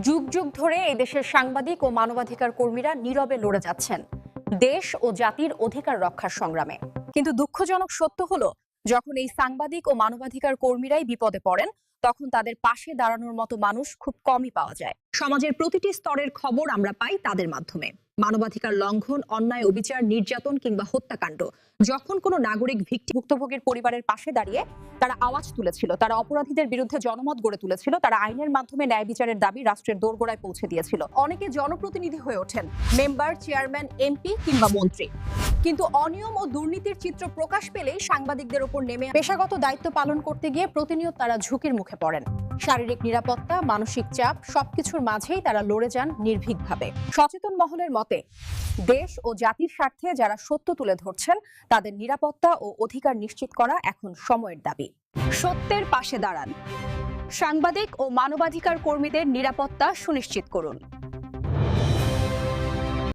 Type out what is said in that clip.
যুগ যুগ ধরে এই দেশের সাংবাদিক ও মানবাধিকার কর্মীরা নীরবে লড়ে যাচ্ছেন দেশ ও জাতির অধিকার রক্ষার সংগ্রামে। কিন্তু দুঃখজনক সত্য হলো, যখন এই সাংবাদিক ও মানবাধিকার কর্মীরাই বিপদে পড়েন, তখন তাদের পাশে দাঁড়ানোর মতো মানুষ খুব কমই পাওয়া যায়। সমাজের প্রতিটি স্তরের খবর আমরা পাই তাদের মাধ্যমে। মানবাধিকার লঙ্ঘন, অন্যায়, অবিচার, নির্যাতন কিংবা হত্যাকাণ্ড, যখন কোনো নাগরিক ভুক্তভোগীর পরিবারের পাশে দাঁড়িয়ে তারা আওয়াজ তুলেছিল, তারা অপরাধীদের বিরুদ্ধে জনমত গড়ে তুলেছিল, তারা আইনের মাধ্যমে ন্যায় বিচারের দাবি রাষ্ট্রের দোরগোড়ায় পৌঁছে দিয়েছিল। অনেকে জনপ্রতিনিধি হয়ে ওঠেন, মেম্বার, চেয়ারম্যান, এমপি কিংবা মন্ত্রী। কিন্তু অনিয়ম ও দুর্নীতির চিত্র প্রকাশ পেলেই সাংবাদিকদের ওপর নেমে পেশাগত দায়িত্ব পালন করতে গিয়ে প্রতিনিয়ত তারা ঝুঁকির মুখে পড়েন। শারীরিক নিরাপত্তা, মানসিক চাপ, সবকিছুর মাঝেই তারা লড়ে যান নির্ভীকভাবে। সচেতন মহলের মতে, দেশ ও জাতির স্বার্থে যারা সত্য তুলে ধরছেন, তাদের নিরাপত্তা ও অধিকার নিশ্চিত করা এখন সময়ের দাবি। সত্যের পাশে দাঁড়ান, সাংবাদিক ও মানবাধিকার কর্মীদের নিরাপত্তা সুনিশ্চিত করুন।